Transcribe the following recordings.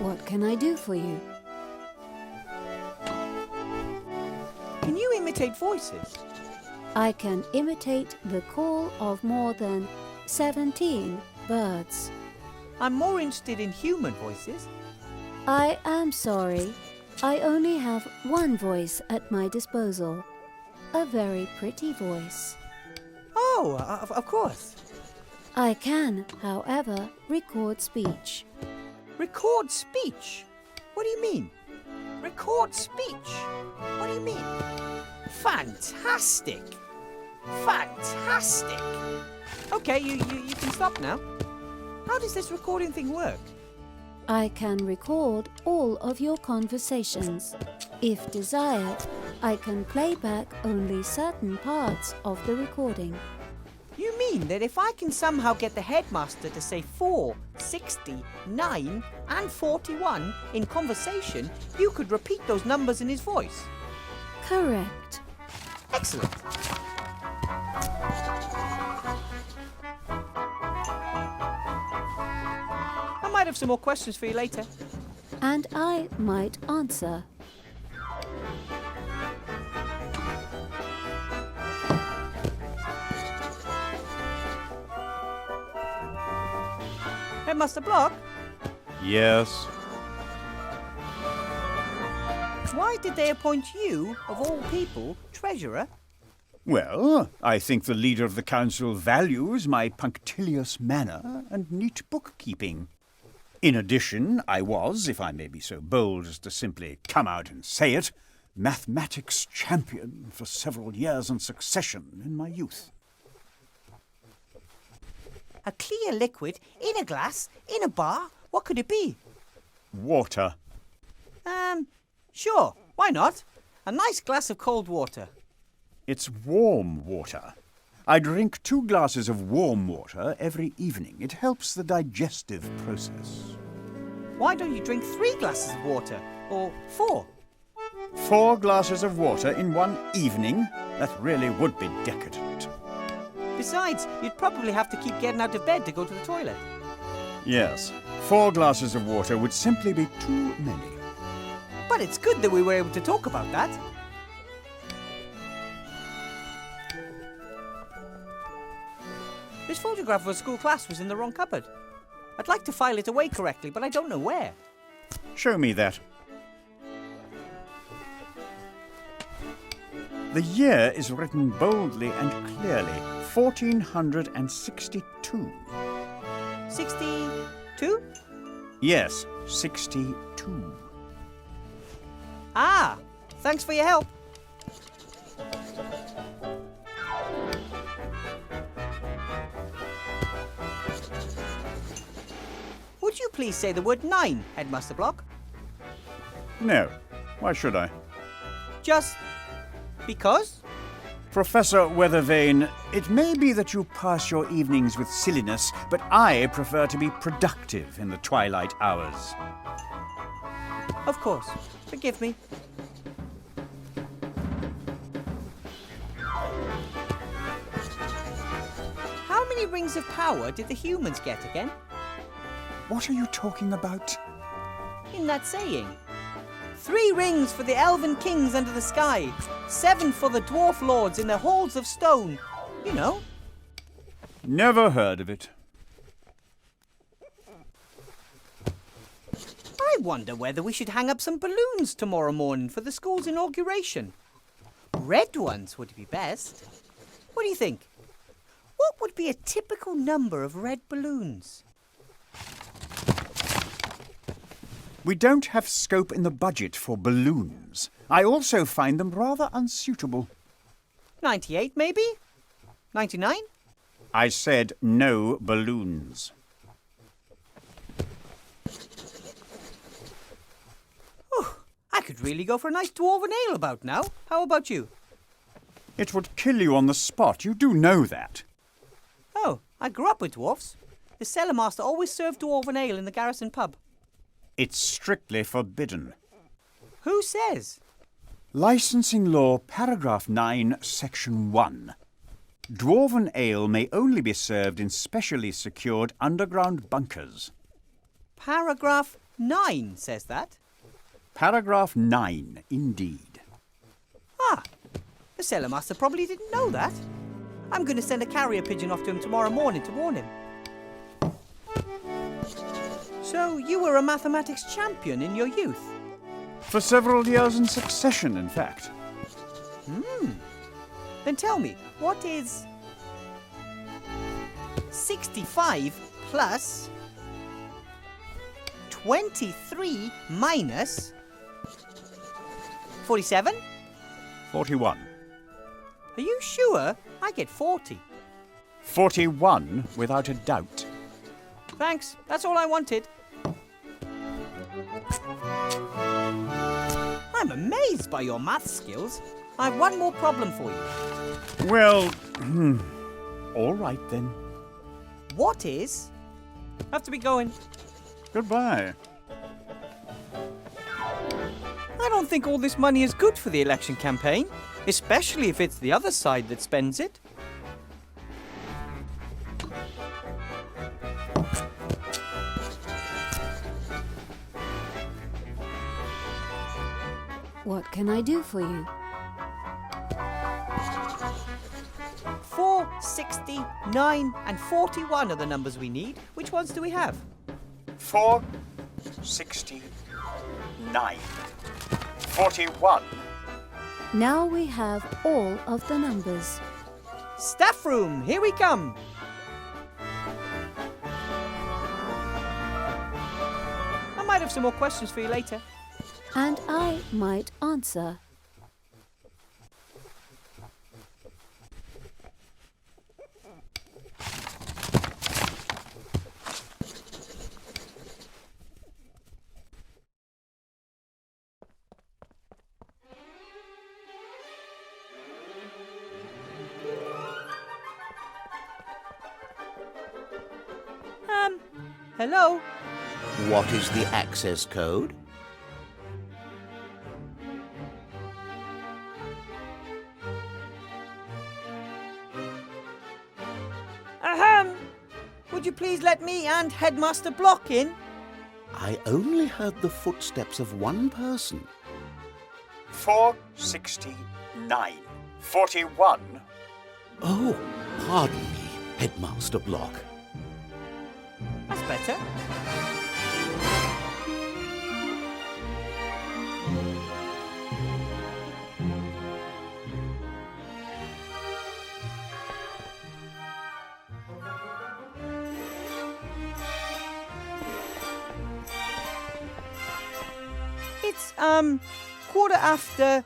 What can I do for you? Can you imitate voices? I can imitate the call of more than 17 birds. I'm more interested in human voices. I am sorry. I only have one voice at my disposal. A very pretty voice. Oh, of course. I can, however, record speech. Record speech? What do you mean? Record speech? What do you mean? Fantastic! Fantastic! Okay, you can stop now. How does this recording thing work? I can record all of your conversations. If desired, I can play back only certain parts of the recording. You mean that if I can somehow get the headmaster to say 4, 60, 9 and 41 in conversation, you could repeat those numbers in his voice? Correct. Excellent. I might have some more questions for you later. And I might answer. Headmaster Block, Yes. why did they appoint you, of all people, treasurer? Well, I think the leader of the council values my punctilious manner and neat bookkeeping. In addition, I was, if I may be so bold as to simply come out and say it, mathematics champion for several years in succession in my youth. A clear liquid, in a glass, in a bar, what could it be? Water. Sure, why not? A nice glass of cold water. It's warm water. I drink 2 glasses of warm water every evening. It helps the digestive process. Why don't you drink 3 glasses of water? Or 4? 4 glasses of water in one evening? That really would be decadent. Besides, you'd probably have to keep getting out of bed to go to the toilet. Yes, 4 glasses of water would simply be too many. But it's good that we were able to talk about that. This photograph of a school class was in the wrong cupboard. I'd like to file it away correctly, but I don't know where. Show me that. The year is written boldly and clearly. 1462. 62? Yes, 62. Ah, thanks for your help. Would you please say the word 9, Headmaster Block? No, why should I? Just because? Professor Weathervane, it may be that you pass your evenings with silliness, but I prefer to be productive in the twilight hours. Of course. Forgive me. How many rings of power did the humans get again? What are you talking about? In that saying. 3 rings for the elven kings under the sky. 7 for the dwarf lords in their halls of stone. You know. Never heard of it. I wonder whether we should hang up some balloons tomorrow morning for the school's inauguration. Red ones would be best. What do you think? What would be a typical number of red balloons? We don't have scope in the budget for balloons. I also find them rather unsuitable. 98, maybe? 99? I said no balloons. I could really go for a nice dwarven ale about now. How about you? It would kill you on the spot. You do know that. Oh, I grew up with dwarfs. The cellar master always served dwarven ale in the garrison pub. It's strictly forbidden. Who says? Licensing Law, Paragraph 9, Section 1. Dwarven ale may only be served in specially secured underground bunkers. Paragraph 9 says that. Paragraph 9, indeed. Ah, the cellar master probably didn't know that. I'm going to send a carrier pigeon off to him tomorrow morning to warn him. So you were a mathematics champion in your youth? For several years in succession, in fact. Then tell me, what is 65 plus 23 minus 47? 41. Are you sure? I get 40. 41, without a doubt. Thanks, that's all I wanted. I'm amazed by your math skills. I have one more problem for you. Well, all right then. What is... Have to be going. Goodbye. I don't think all this money is good for the election campaign, especially if it's the other side that spends it. What can I do for you? 4, 60, 9 and 41 are the numbers we need. Which ones do we have? 4, 60, 9, 41. Now we have all of the numbers. Staff room, here we come. I might have some more questions for you later. And I might answer. Hello? What is the access code? Ahem! Would you please let me and Headmaster Block in? I only heard the footsteps of one person. 4, 60, 9, 41. Oh, pardon me, Headmaster Block. That's better. It's, 12:33.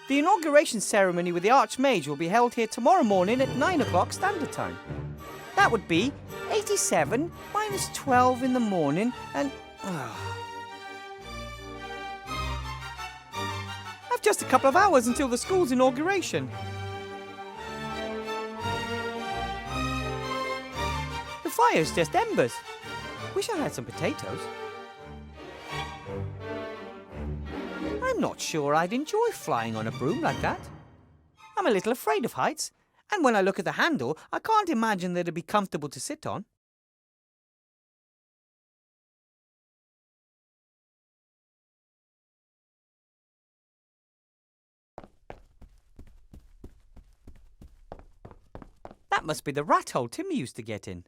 The inauguration ceremony with the Archmage will be held here tomorrow morning at 9 o'clock Standard Time. That would be 87 minus 12 in the morning and... I've just a couple of hours until the school's inauguration. The fire's just embers. Wish I had some potatoes. I'm not sure I'd enjoy flying on a broom like that. I'm a little afraid of heights, and when I look at the handle, I can't imagine that it'd be comfortable to sit on. That must be the rat hole Timmy used to get in.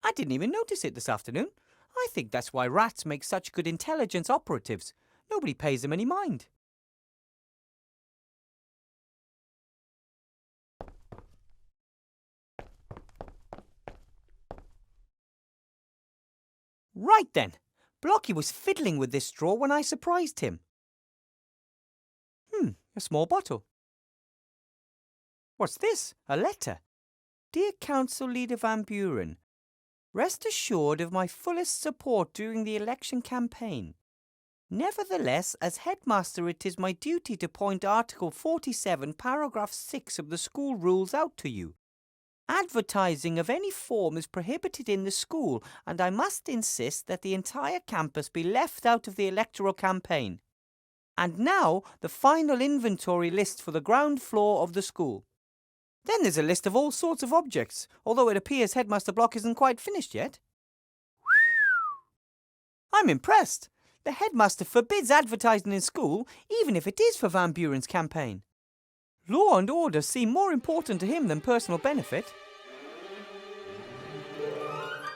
I didn't even notice it this afternoon. I think that's why rats make such good intelligence operatives. Nobody pays them any mind. Right then. Blocky was fiddling with this straw when I surprised him. A small bottle. What's this? A letter. Dear Council Leader Van Buren, rest assured of my fullest support during the election campaign. Nevertheless, as headmaster, it is my duty to point Article 47, Paragraph 6 of the school rules out to you. Advertising of any form is prohibited in the school, and I must insist that the entire campus be left out of the electoral campaign. And now, the final inventory list for the ground floor of the school. Then there's a list of all sorts of objects, although it appears Headmaster Block isn't quite finished yet. I'm impressed. The headmaster forbids advertising in school, even if it is for Van Buren's campaign. Law and order seem more important to him than personal benefit.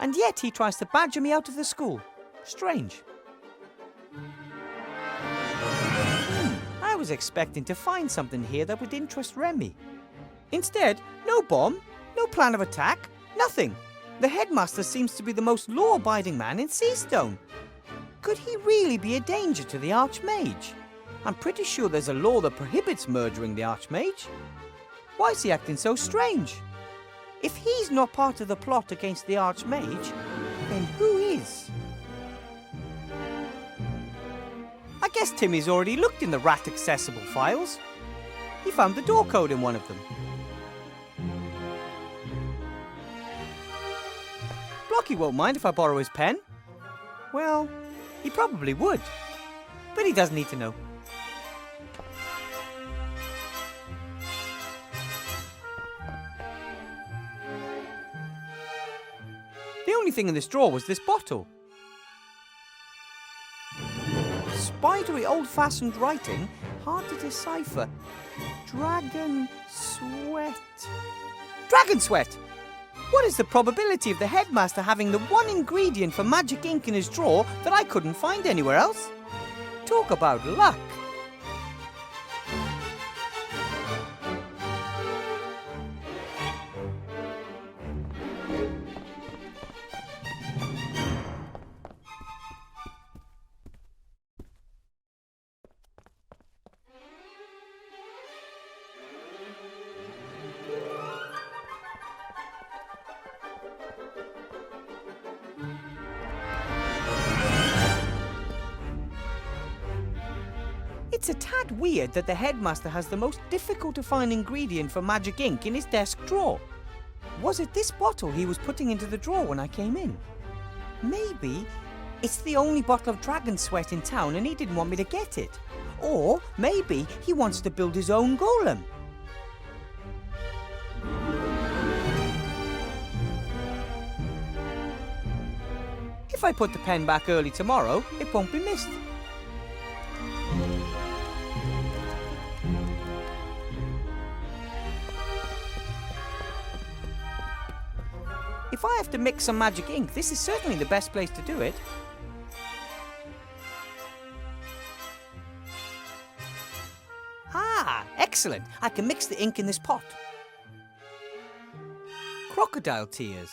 And yet he tries to badger me out of the school. Strange. I was expecting to find something here that would interest Remy. Instead, no bomb, no plan of attack, nothing. The headmaster seems to be the most law-abiding man in Seastone. Could he really be a danger to the Archmage? I'm pretty sure there's a law that prohibits murdering the Archmage. Why is he acting so strange? If he's not part of the plot against the Archmage, then who is? I guess Timmy's already looked in the rat-accessible files. He found the door code in one of them. Blocky won't mind if I borrow his pen. Well, he probably would, but he doesn't need to know. The only thing in this drawer was this bottle. Spidery old-fashioned writing, hard to decipher. Dragon sweat. Dragon sweat! What is the probability of the headmaster having the one ingredient for magic ink in his drawer that I couldn't find anywhere else? Talk about luck! It's a tad weird that the headmaster has the most difficult to find ingredient for magic ink in his desk drawer. Was it this bottle he was putting into the drawer when I came in? Maybe it's the only bottle of dragon sweat in town and he didn't want me to get it. Or maybe he wants to build his own golem. If I put the pen back early tomorrow, it won't be missed. If I have to mix some magic ink, this is certainly the best place to do it. Ah, excellent. I can mix the ink in this pot. Crocodile tears.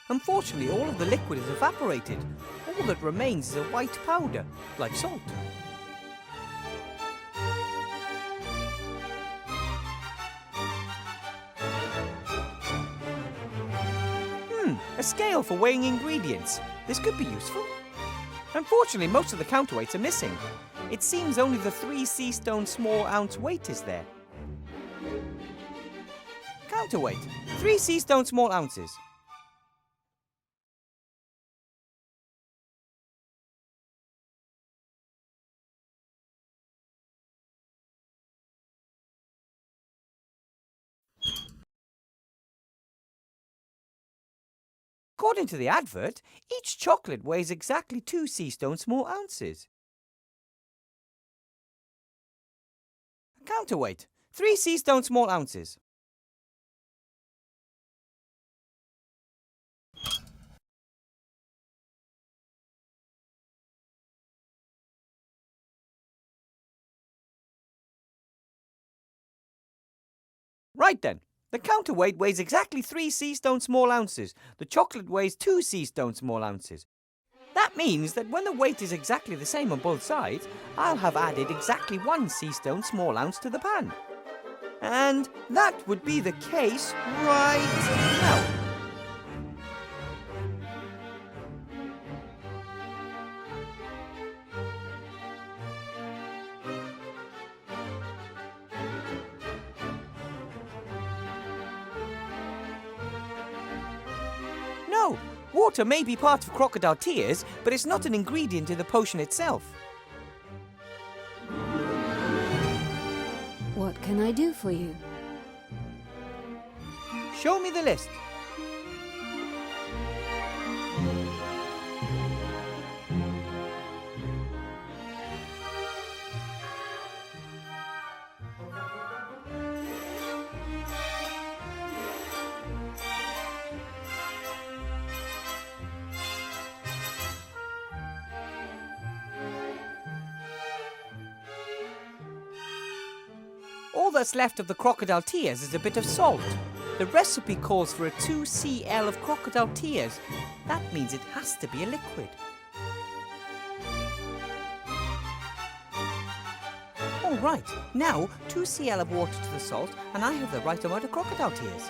Unfortunately, all of the liquid is evaporated. All that remains is a white powder, like salt. A scale for weighing ingredients. This could be useful. Unfortunately, most of the counterweights are missing. It seems only the 3 Seastone small ounce weight is there. Counterweight. 3 Seastone small ounces. According to the advert, each chocolate weighs exactly 2 Seastone small ounces. Counterweight, 3 Seastone small ounces. Right then. The counterweight weighs exactly 3 Seastone small ounces. The chocolate weighs 2 Seastone small ounces. That means that when the weight is exactly the same on both sides, I'll have added exactly 1 Seastone small ounce to the pan. And that would be the case right now. No, water may be part of crocodile tears, but it's not an ingredient in the potion itself. What can I do for you? Show me the list. All that's left of the crocodile tears is a bit of salt. The recipe calls for a 2 cl of crocodile tears. That means it has to be a liquid. All right, now 2 cl of water to the salt and I have the right amount of crocodile tears.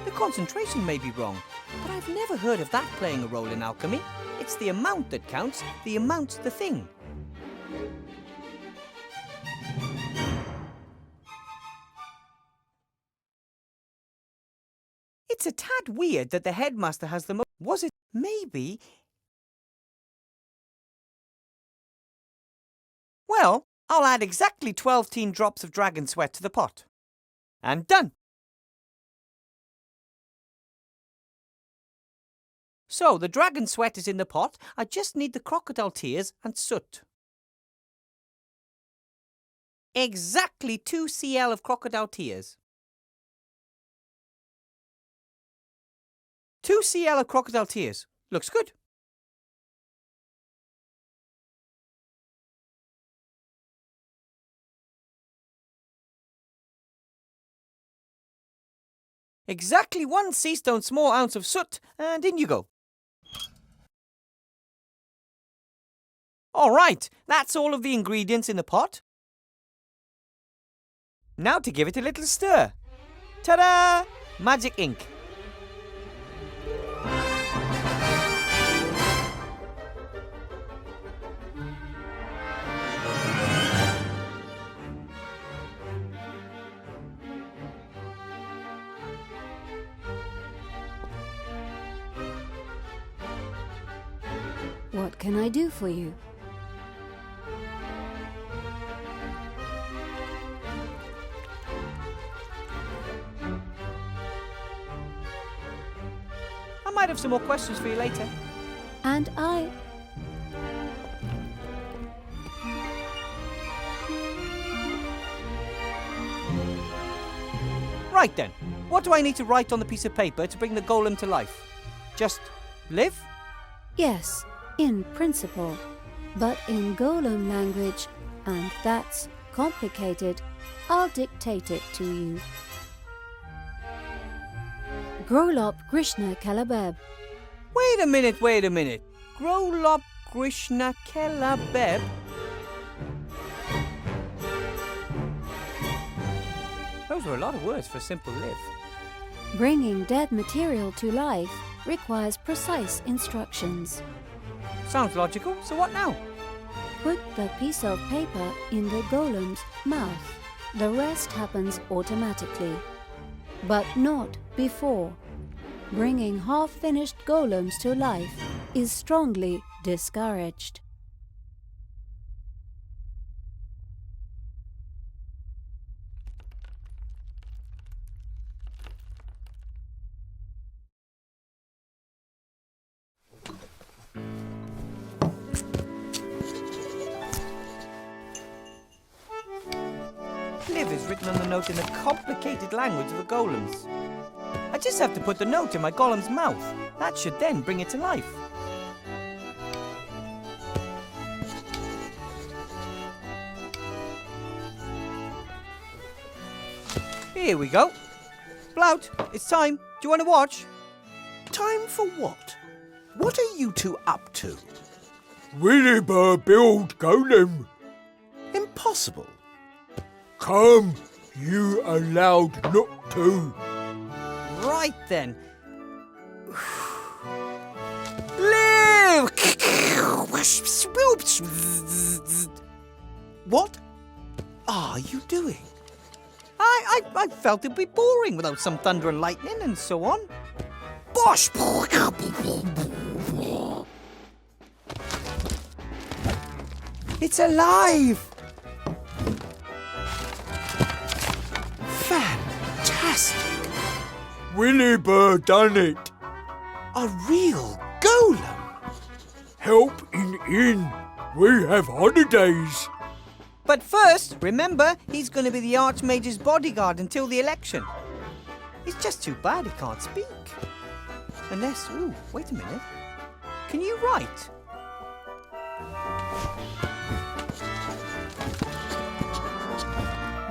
The concentration may be wrong, but I've never heard of that playing a role in alchemy. It's the amount that counts, the amount's the thing. It's a tad weird that the headmaster has the most. Was it? Maybe. Well, I'll add exactly 12 teen drops of dragon sweat to the pot. And done. So, the dragon sweat is in the pot. I just need the crocodile tears and soot. Exactly 2 cl of crocodile tears. 2 cl of crocodile tears. Looks good. Exactly 1 seastone small ounce of soot, and in you go. All right, that's all of the ingredients in the pot. Now to give it a little stir. Ta-da! Magic ink. What can I do for you? I might have some more questions for you later. And I... Right then, what do I need to write on the piece of paper to bring the golem to life? Just live? Yes, in principle. But in golem language, and that's complicated, I'll dictate it to you. Grolop Grishna Kalabeb. Wait a minute. Grolop Grishna Kelabeb? Those were a lot of words for a simple live. Bringing dead material to life requires precise instructions. Sounds logical, so what now? Put the piece of paper in the golem's mouth. The rest happens automatically. But not before. Bringing half-finished golems to life is strongly discouraged. Live is written on the note in the complicated language of the golems. I just have to put the note in my golem's mouth. That should then bring it to life. Here we go. Blout, it's time. Do you want to watch? Time for what? What are you two up to? Williber build golem. Impossible. Come, you allowed not to. Right then. Live! What are you doing? I felt it'd be boring without some thunder and lightning and so on. Bosh! It's alive! Fantastic. Wilbur done it. A real golem? Help in. We have holidays. But first, remember, he's going to be the Archmage's bodyguard until the election. It's just too bad he can't speak. Unless, ooh, wait a minute. Can you write?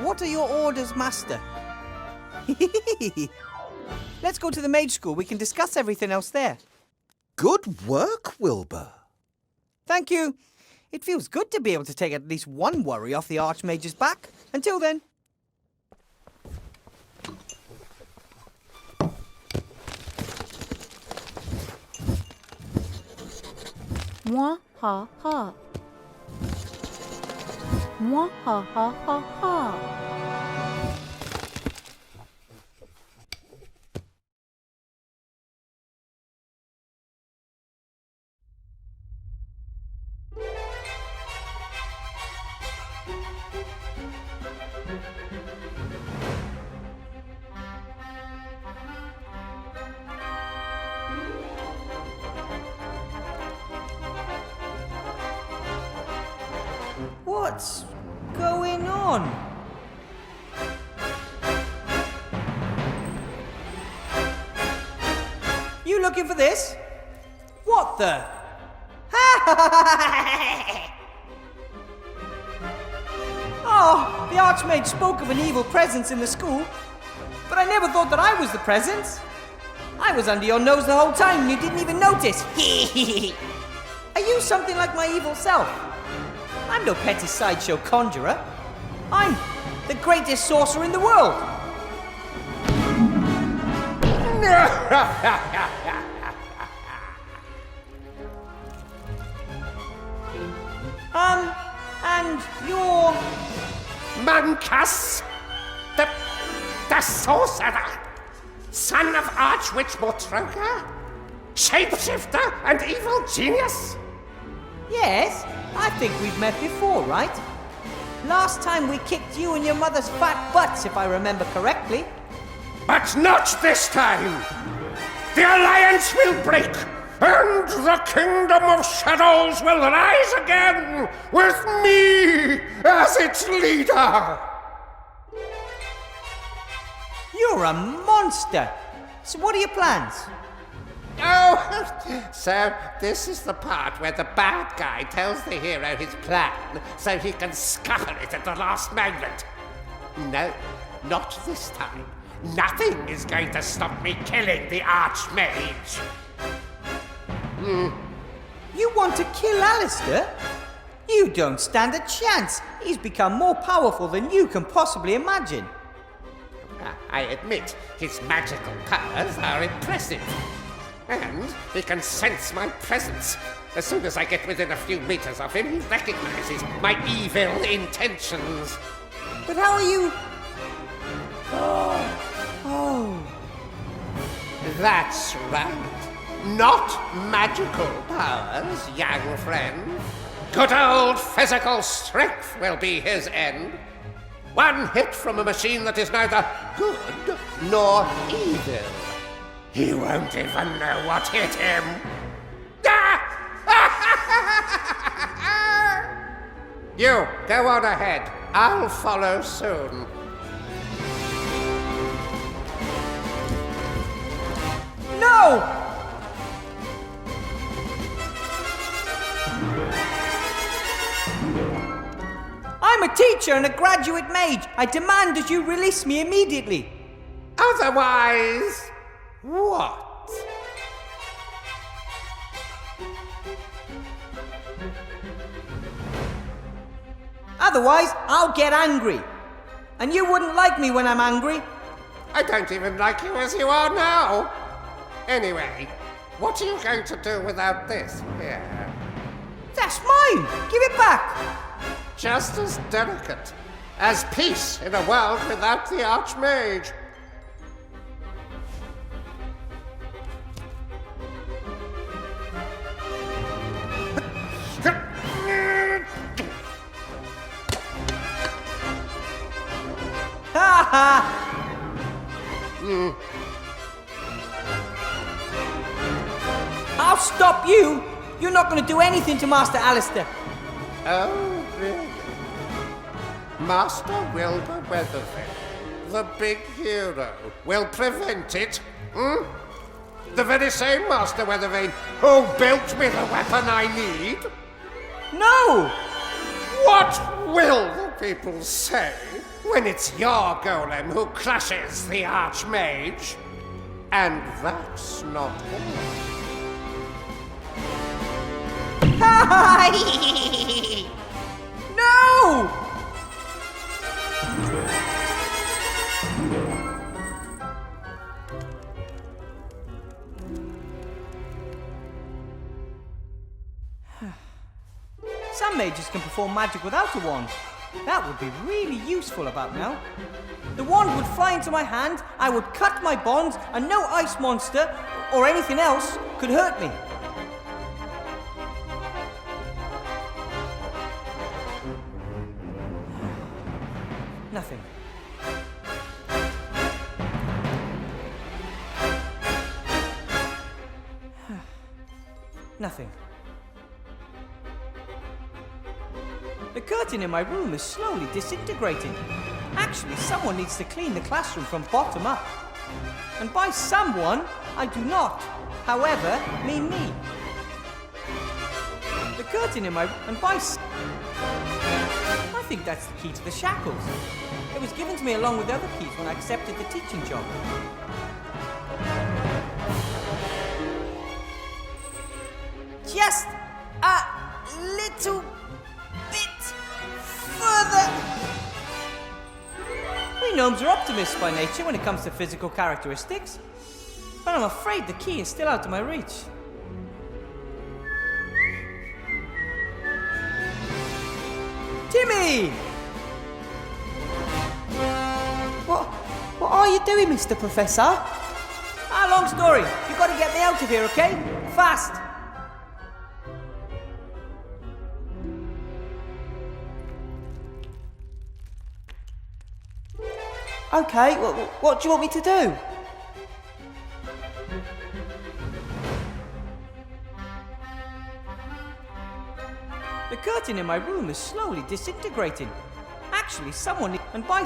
What are your orders, Master? Let's go to the mage school. We can discuss everything else there. Good work, Wilbur. Thank you. It feels good to be able to take at least one worry off the Archmage's back. Until then. Mwah ha ha. Mwah ha ha ha ha. What's going on? You looking for this? What the? Oh, the Archmage spoke of an evil presence in the school, but I never thought that I was the presence. I was under your nose the whole time and you didn't even notice. Are you something like my evil self? I'm no petty sideshow conjurer. I'm the greatest sorcerer in the world. And you're... Mancus, the sorcerer, son of Archwitch Mortroga, shapeshifter and evil genius. Yes, I think we've met before, right? Last time we kicked you and your mother's fat butts, if I remember correctly. But not this time. The alliance will break, and the kingdom of shadows will rise again, with me as its leader. You're a monster. So what are your plans? Oh, so this is the part where the bad guy tells the hero his plan so he can scupper it at the last moment. No, not this time. Nothing is going to stop me killing the Archmage. You want to kill Alistair? You don't stand a chance. He's become more powerful than you can possibly imagine. I admit his magical powers are impressive. And he can sense my presence. As soon as I get within a few meters of him, he recognizes my evil intentions. But how are you... Oh. That's right. Not magical powers, young friend. Good old physical strength will be his end. One hit from a machine that is neither good nor evil. He won't even know what hit him. You, go on ahead. I'll follow soon. No! I'm a teacher and a graduate mage. I demand that you release me immediately. Otherwise, what? Otherwise, I'll get angry. And you wouldn't like me when I'm angry. I don't even like you as you are now. Anyway, what are you going to do without this here? That's mine. Give it back. Just as delicate as peace in a world without the Archmage. Ha ha! I'll stop you. You're not going to do anything to Master Alistair. Oh, really? Master Wilbur Weathervane, the big hero, will prevent it? Hmm? The very same Master Weathervane who built me the weapon I need? No! What will the people say when it's your golem who crushes the Archmage? And that's not all. No! Some mages can perform magic without a wand. That would be really useful about now. The wand would fly into my hand, I would cut my bonds, and no ice monster or anything else could hurt me. Nothing. Nothing. The curtain in my room is slowly disintegrating. Actually, someone needs to clean the classroom from bottom up. And by someone, I do not, however, mean me. The curtain in my... and by... I think that's the key to the shackles. It was given to me along with other keys when I accepted the teaching job. Just a little bit further. We gnomes are optimists by nature when it comes to physical characteristics, but I'm afraid the key is still out of my reach. Timmy! What are you doing, Mr. Professor? Long story. You've got to get me out of here, okay? Fast! Okay, what do you want me to do? The curtain in my room is slowly disintegrating. Actually, someone... and by...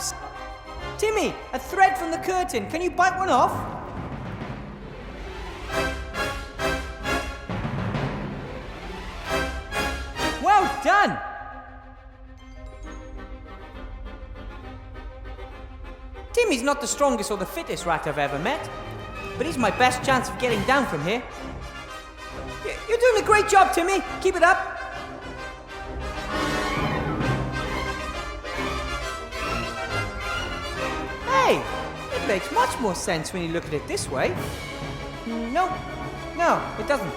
Timmy, a thread from the curtain. Can you bite one off? Well done! Timmy's not the strongest or the fittest rat I've ever met, but he's my best chance of getting down from here. You're doing a great job, Timmy. Keep it up. Hey, it makes much more sense when you look at it this way. No, it doesn't.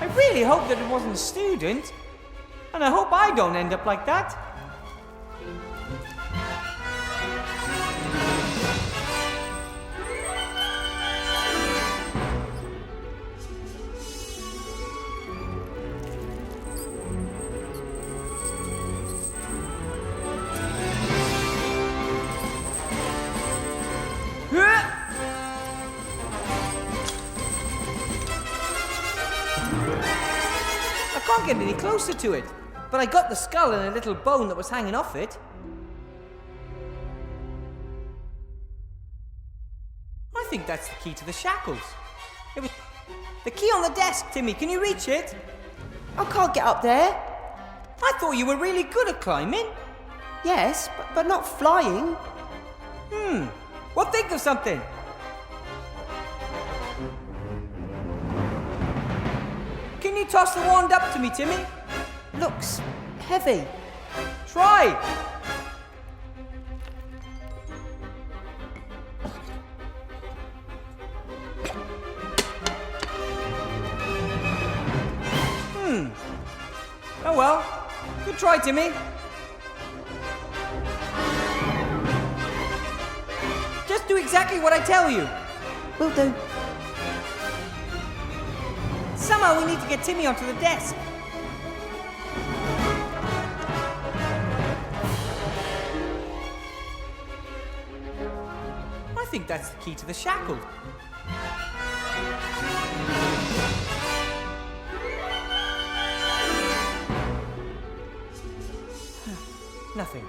I really hope that it wasn't a student, and I hope I don't end up like that. I can't get any closer to it, but I got the skull and a little bone that was hanging off it. I think that's the key to the shackles. It was the key on the desk, Timmy. Can you reach it? I can't get up there. I thought you were really good at climbing. Yes, but not flying. Well, think of something. Can you toss the wand up to me, Timmy? Looks heavy. Try. Oh well. Good try, Timmy. Just do exactly what I tell you. Will do. Somehow we need to get Timmy onto the desk. I think that's the key to the shackle. Nothing.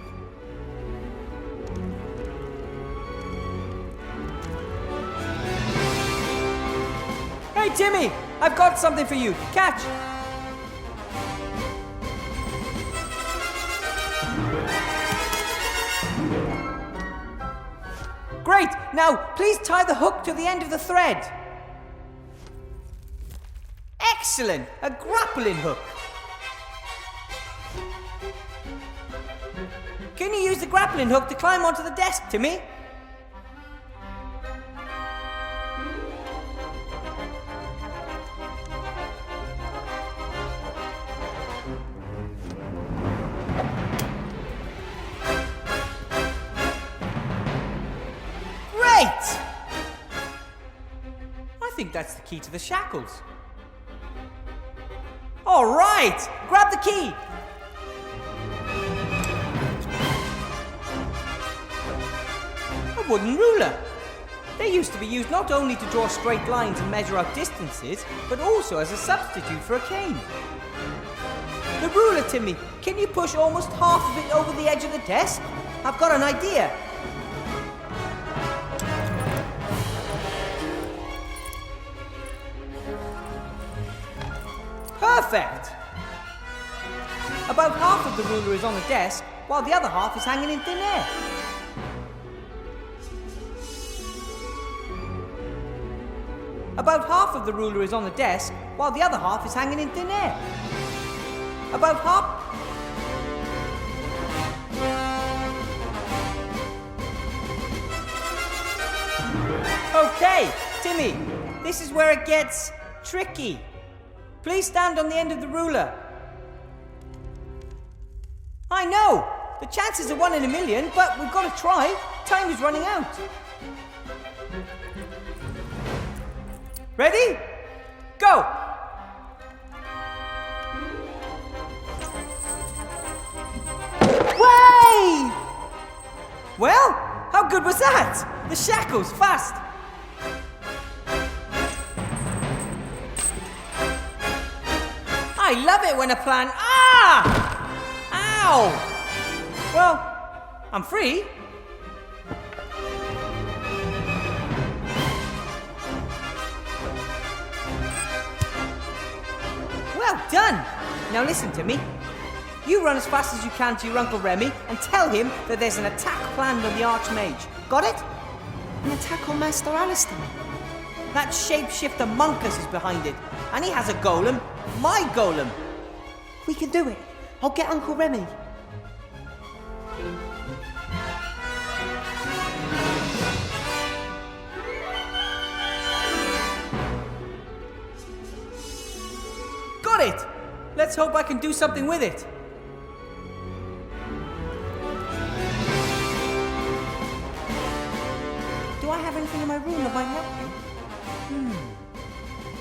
Hey, Timmy! I've got something for you. Catch! Great! Now, please tie the hook to the end of the thread. Excellent! A grappling hook. Can you use the grappling hook to climb onto the desk, Timmy? Great! I think that's the key to the shackles. All right! Grab the key! A wooden ruler. They used to be used not only to draw straight lines and measure out distances, but also as a substitute for a cane. The ruler, Timmy, can you push almost half of it over the edge of the desk? I've got an idea. Perfect! About half of the ruler is on the desk, while the other half is hanging in thin air. About half of the ruler is on the desk, while the other half is hanging in thin air. About half... Okay, Timmy, this is where it gets tricky. Please stand on the end of the ruler. I know! The chances are 1 in a million, but we've got to try. Time is running out. Ready? Go! Way! Well, how good was that? The shackles, fast! I love it when a plan... Ah! Ow! Well, I'm free. Well done! Now listen to me. You run as fast as you can to your Uncle Remy and tell him that there's an attack planned on the Archmage. Got it? An attack on Master Alistair. That shapeshifter Monkus is behind it, and he has a golem. My golem. We can do it. I'll get Uncle Remy. Got it! Let's hope I can do something with it. Do I have anything in my room that might help me?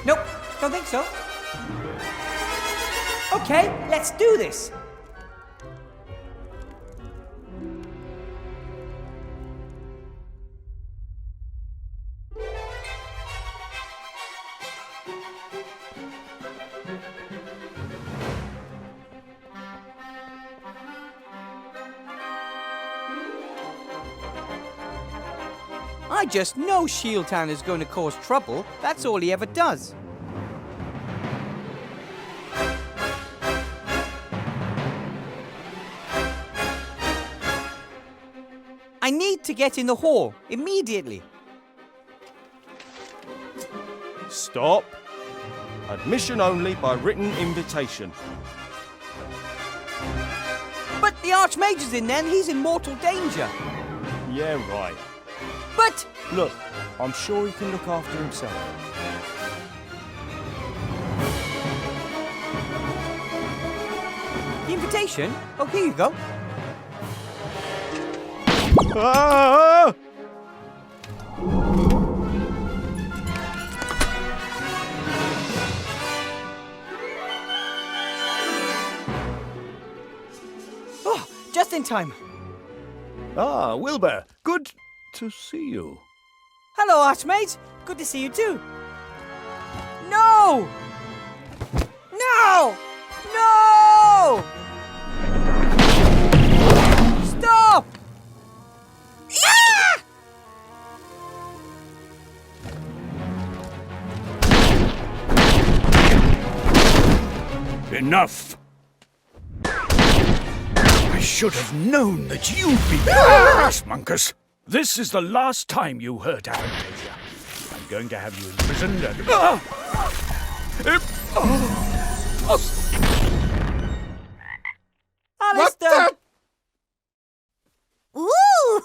Nope, don't think so. Okay, let's do this. I just know Shieldtown is going to cause trouble. That's all he ever does. I need to get in the hall immediately. Stop. Admission only by written invitation. But the Archmage is in there and he's in mortal danger. Yeah, right. But... Look, I'm sure he can look after himself. The invitation? Oh, here you go. Ah! Oh, just in time. Ah, Wilbur, good to see you. Hello, Archmage. Good to see you too. No! No! No! Stop! Yeah! Enough! I should have known that you'd be yes, Monkus. This is the last time you hurt Avantasia. I'm going to have you imprisoned and... Alistair! Ooh!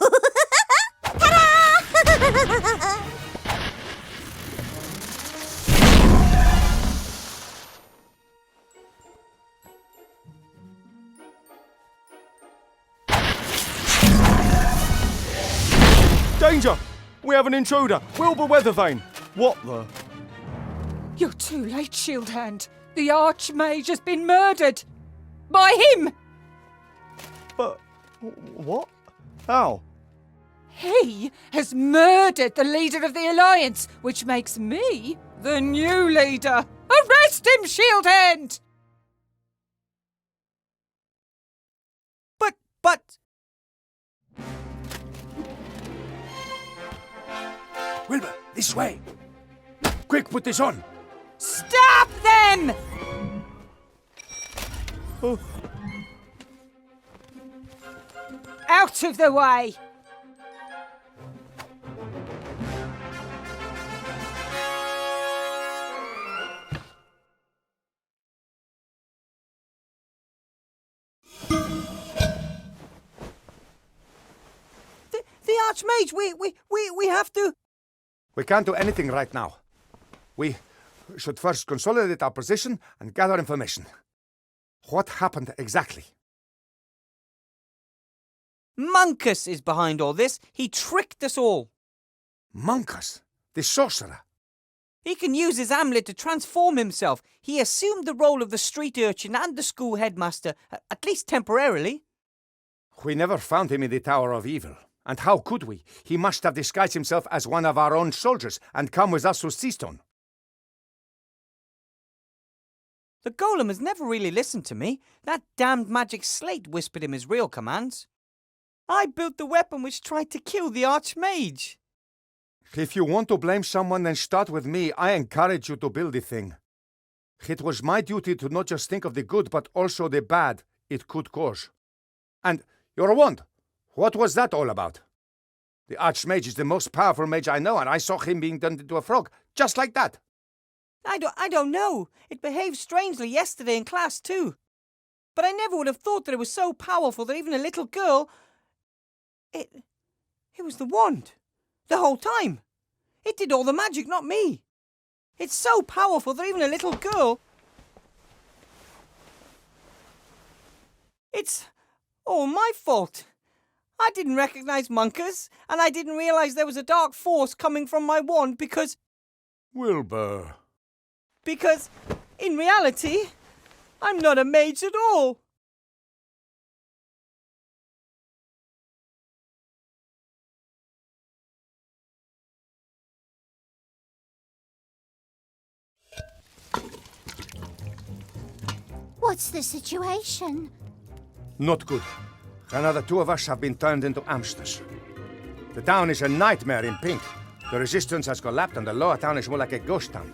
Ta-da! Danger! We have an intruder! Wilbur Weathervane! What the? You're too late, Shieldhand. The Archmage has been murdered. By him! But... what? How? He has murdered the leader of the Alliance, which makes me the new leader. Arrest him, Shieldhand! But... Wilbur, this way! Quick, put this on! Stop them! Out of the way! The Archmage, we have to... We can't do anything right now. We should first consolidate our position and gather information. What happened exactly? Monkus is behind all this. He tricked us all. Monkus, the sorcerer. He can use his amulet to transform himself. He assumed the role of the street urchin and the school headmaster, at least temporarily. We never found him in the Tower of Evil. And how could we? He must have disguised himself as one of our own soldiers and come with us to Seastone. The golem has never really listened to me. That damned magic slate whispered him his real commands. I built the weapon which tried to kill the Archmage. If you want to blame someone, then start with me. I encourage you to build the thing. It was my duty to not just think of the good, but also the bad it could cause. And your wand, what was that all about? The Archmage is the most powerful mage I know, and I saw him being turned into a frog, just like that. I don't know. It behaved strangely yesterday in class too. But I never would have thought that it was so powerful that even a little girl... It was the wand. The whole time. It did all the magic, not me. It's so powerful that even a little girl... It's all my fault. I didn't recognize Monkus, and I didn't realize there was a dark force coming from my wand because... Wilbur. Because, in reality, I'm not a mage at all. What's the situation? Not good. Another two of us have been turned into hamsters. The town is a nightmare in pink. The resistance has collapsed and the lower town is more like a ghost town.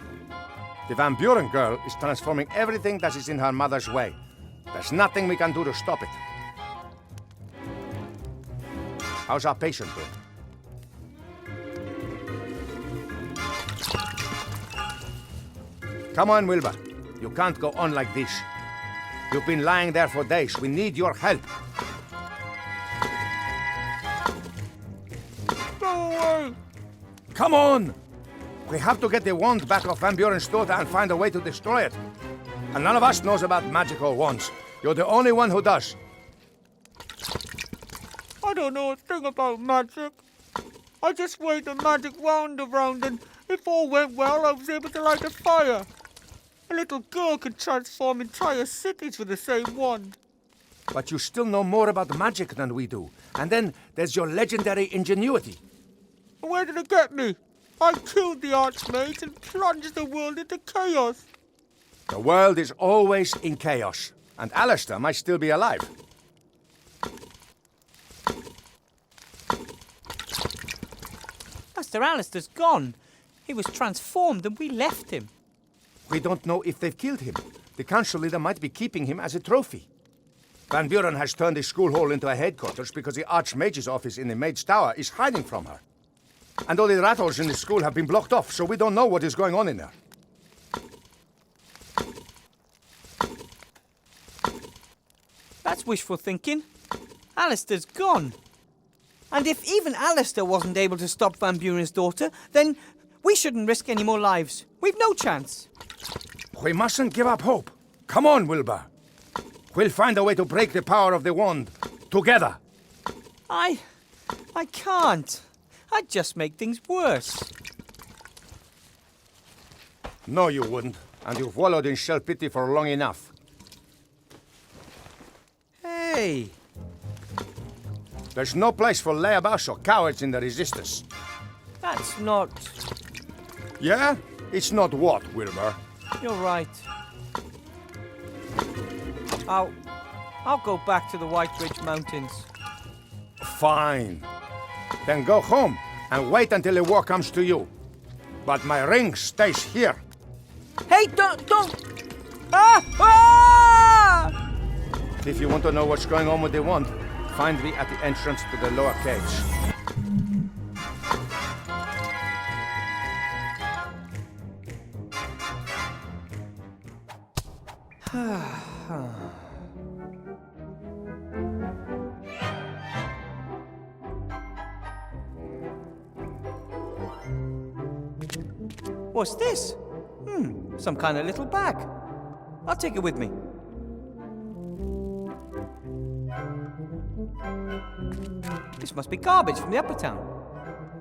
The Van Buren girl is transforming everything that is in her mother's way. There's nothing we can do to stop it. How's our patient doing? Come on, Wilbur. You can't go on like this. You've been lying there for days. We need your help. Come on! We have to get the wand back off Van Buren's daughter and find a way to destroy it. And none of us knows about magical wands. You're the only one who does. I don't know a thing about magic. I just waved a magic wand around and if all went well, I was able to light a fire. A little girl could transform entire cities with the same wand. But you still know more about magic than we do. And then there's your legendary ingenuity. Where did it get me? I killed the Archmage and plunged the world into chaos. The world is always in chaos, and Alistair might still be alive. Master Alistair's gone. He was transformed and we left him. We don't know if they've killed him. The council leader might be keeping him as a trophy. Van Buren has turned the school hall into a headquarters because the Archmage's office in the Maid's Tower is hiding from her. And all the rattles in the school have been blocked off, so we don't know what is going on in there. That's wishful thinking. Alistair's gone. And if even Alistair wasn't able to stop Van Buren's daughter, then we shouldn't risk any more lives. We've no chance. We mustn't give up hope. Come on, Wilbur. We'll find a way to break the power of the wand. Together. I can't. I'd just make things worse. No, you wouldn't. And you've wallowed in self-pity for long enough. Hey. There's no place for layabouts or cowards in the Resistance. That's not... Yeah? It's not what, Wilbur? You're right. I'll go back to the White Ridge Mountains. Fine. Then go home and wait until the war comes to you. But my ring stays here. Hey, don't! Ah! Ah! If you want to know what's going on with the wand, find me at the entrance to the lower caves. What's this? Some kind of little bag. I'll take it with me. This must be garbage from the upper town.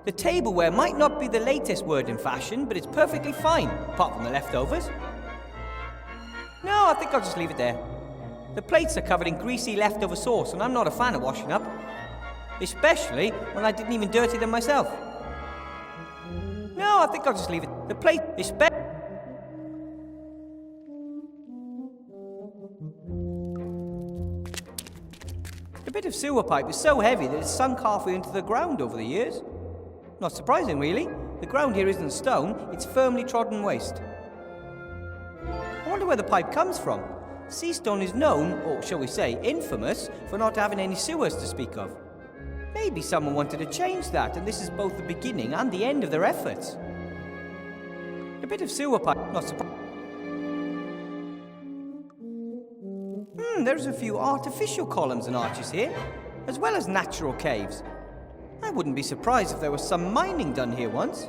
The tableware might not be the latest word in fashion, but it's perfectly fine, apart from the leftovers. No, I think I'll just leave it there. The plates are covered in greasy leftover sauce, and I'm not a fan of washing up. Especially when I didn't even dirty them myself. No, I think I'll just leave it. The plate is The bit of sewer pipe is so heavy that it's sunk halfway into the ground over the years. Not surprising, really. The ground here isn't stone, it's firmly trodden waste. I wonder where the pipe comes from. Seastone is known, or shall we say, infamous, for not having any sewers to speak of. Maybe someone wanted to change that, and this is both the beginning and the end of their efforts. A bit of sewer pipe, not surprising. There's a few artificial columns and arches here, as well as natural caves. I wouldn't be surprised if there was some mining done here once.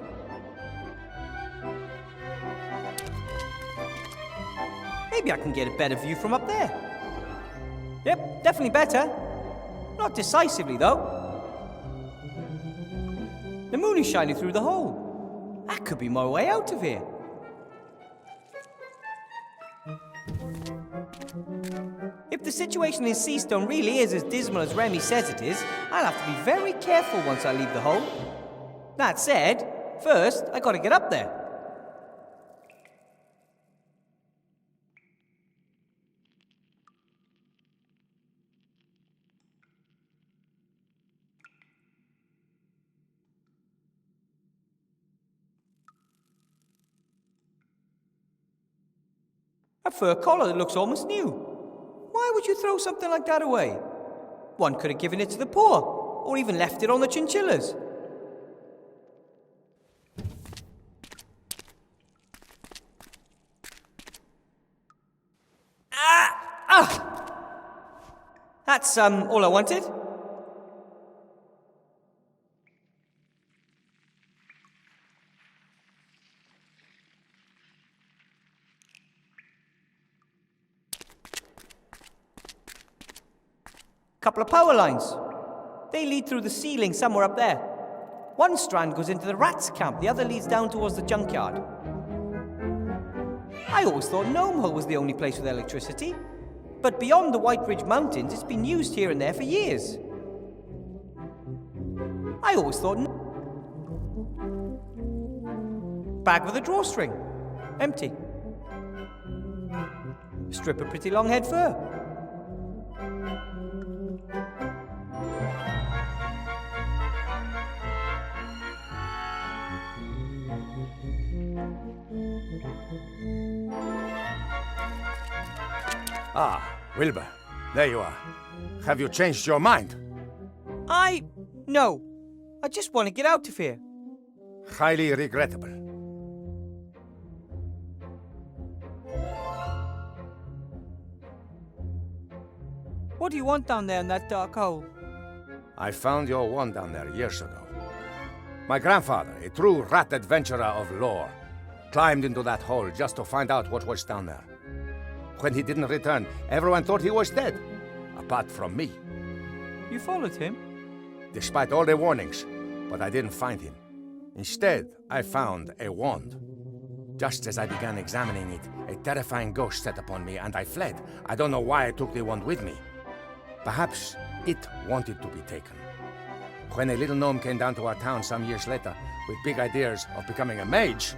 Maybe I can get a better view from up there. Yep, definitely better. Not decisively, though. The moon is shining through the hole. That could be my way out of here. If the situation in Seastone really is as dismal as Remy says it is, I'll have to be very careful once I leave the hole. That said, first, I gotta get up there. A fur collar that looks almost new. Why would you throw something like that away? One could have given it to the poor, or even left it on the chinchillas. That's, all I wanted. Couple of power lines. They lead through the ceiling somewhere up there. One strand goes into the rats' camp, the other leads down towards the junkyard. I always thought Gnomehill was the only place with electricity, but beyond the White Ridge Mountains, it's been used here and there for years. I always thought... bag with a drawstring. Empty. Strip of pretty long head fur. Ah, Wilbur, there you are. Have you changed your mind? No. I just want to get out of here. Highly regrettable. What do you want down there in that dark hole? I found your wand down there years ago. My grandfather, a true rat adventurer of lore, climbed into that hole just to find out what was down there. When he didn't return, everyone thought he was dead, apart from me. You followed him? Despite all the warnings, but I didn't find him. Instead, I found a wand. Just as I began examining it, a terrifying ghost set upon me and I fled. I don't know why I took the wand with me. Perhaps it wanted to be taken. When a little gnome came down to our town some years later with big ideas of becoming a mage,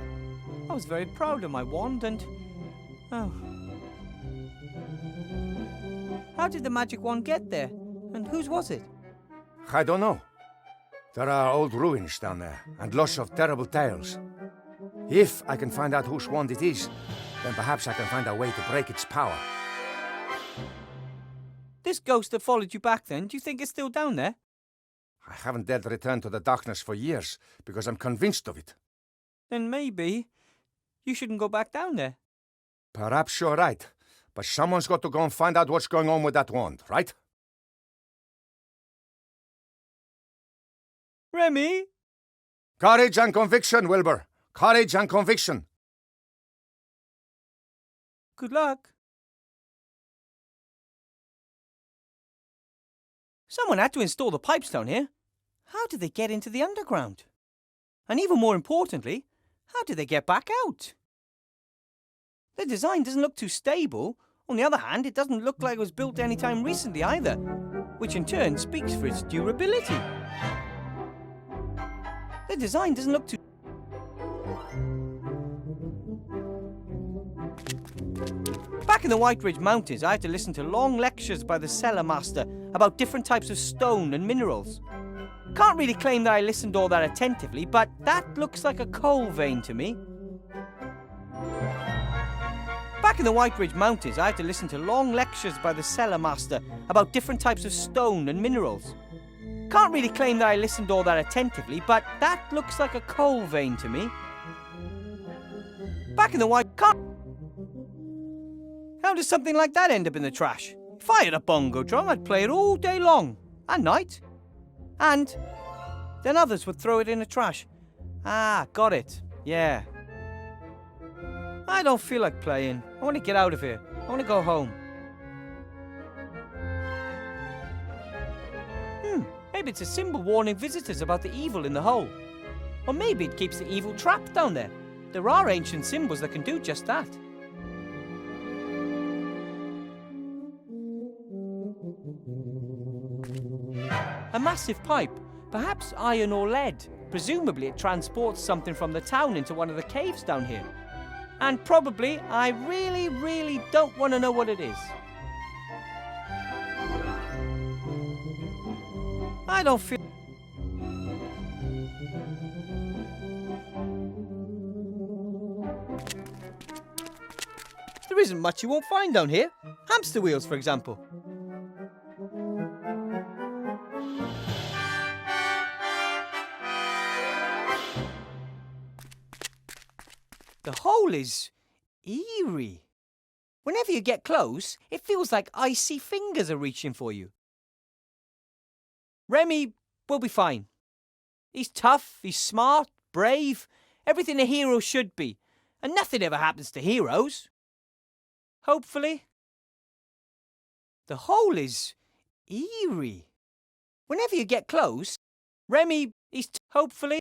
I was very proud of my wand and... Oh. How did the magic wand get there? And whose was it? I don't know. There are old ruins down there and lots of terrible tales. If I can find out whose wand it is, then perhaps I can find a way to break its power. This ghost that followed you back then, do you think it's still down there? I haven't dared return to the darkness for years because I'm convinced of it. Then maybe you shouldn't go back down there. Perhaps you're right, but someone's got to go and find out what's going on with that wand, right? Remy? Courage and conviction, Wilbur. Courage and conviction. Good luck. Someone had to install the pipes down here. How did they get into the underground? And even more importantly, how did they get back out? The design doesn't look too stable. On the other hand, it doesn't look like it was built anytime recently either, which in turn speaks for its durability. The design doesn't look too... Back in the White Ridge Mountains, I had to listen to long lectures by the cellar master about different types of stone and minerals. Can't really claim that I listened all that attentively, but that looks like a coal vein to me. Back in the White Ridge Mountains, I had to listen to long lectures by the cellar master about different types of stone and minerals. Can't really claim that I listened all that attentively, but that looks like a coal vein to me. Back in the White... How does something like that end up in the trash? If I had a bongo drum, I'd play it all day long. And night. And then others would throw it in the trash. Ah, got it. Yeah. I don't feel like playing. I want to get out of here. I want to go home. Maybe it's a symbol warning visitors about the evil in the hole. Or maybe it keeps the evil trapped down there. There are ancient symbols that can do just that. A massive pipe, perhaps iron or lead. Presumably it transports something from the town into one of the caves down here. And probably, I really don't want to know what it is. I don't feel... There isn't much you won't find down here. Hamster wheels, for example. The hole is eerie. Whenever you get close, it feels like icy fingers are reaching for you. Remy will be fine. He's tough, he's smart, brave, everything a hero should be. And nothing ever happens to heroes. Hopefully. The hole is eerie. Whenever you get close, Remy is hopefully.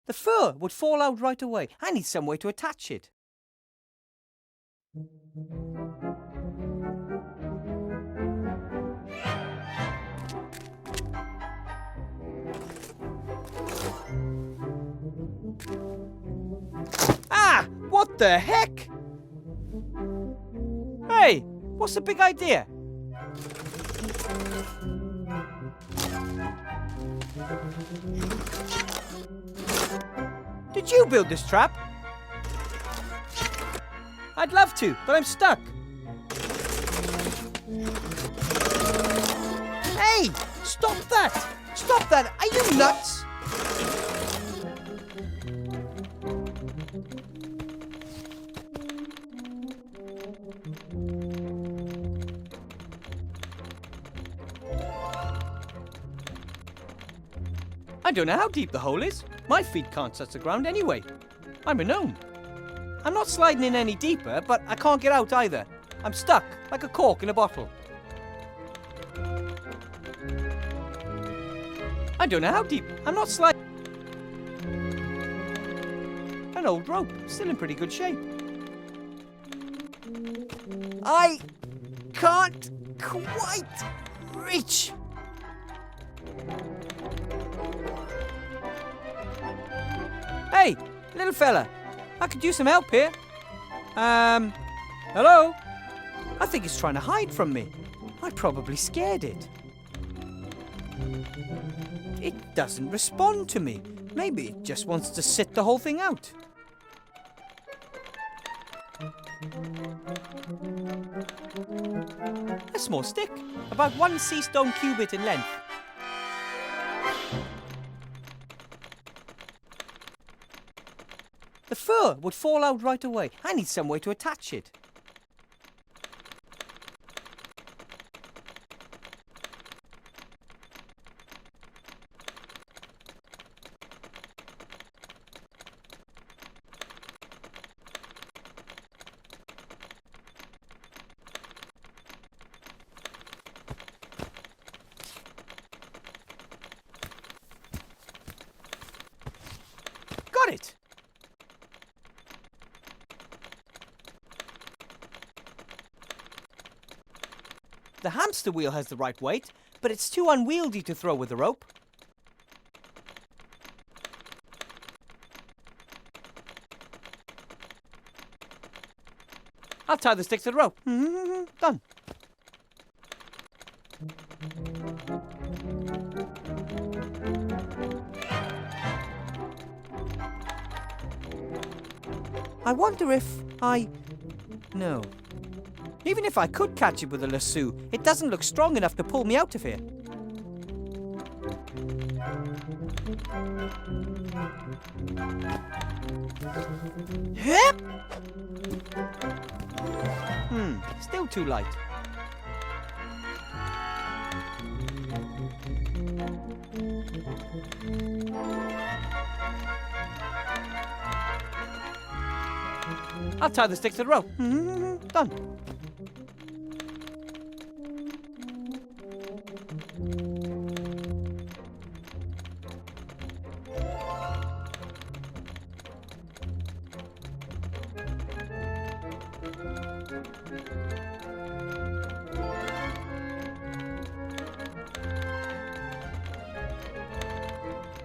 The fur would fall out right away. I need some way to attach it. Ah! What the heck? Hey, what's the big idea? Did you build this trap? I'd love to, but I'm stuck. Hey! Stop that! Stop that! Are you nuts? I don't know how deep the hole is. My feet can't touch the ground anyway. I'm a gnome. I'm not sliding in any deeper, but I can't get out either. I'm stuck, like a cork in a bottle. I don't know how deep. I'm not sliding. An old rope, still in pretty good shape. I can't quite reach. Hey, little fella, I could use some help here. Hello? I think it's trying to hide from me. I probably scared it. It doesn't respond to me. Maybe it just wants to sit the whole thing out. A small stick, about 1 sea stone cubit in length. The fur would fall out right away. I need some way to attach it. Got it! The hamster wheel has the right weight, but it's too unwieldy to throw with a rope. I'll tie the stick to the rope. Done. I wonder if No. Even if I could catch it with a lasso, it doesn't look strong enough to pull me out of here. Hip! Still too light. I'll tie the stick to the rope. Done.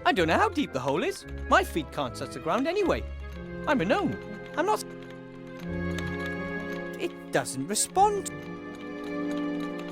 I don't know how deep the hole is. My feet can't touch the ground anyway. I'm a gnome. I'm not... It doesn't respond.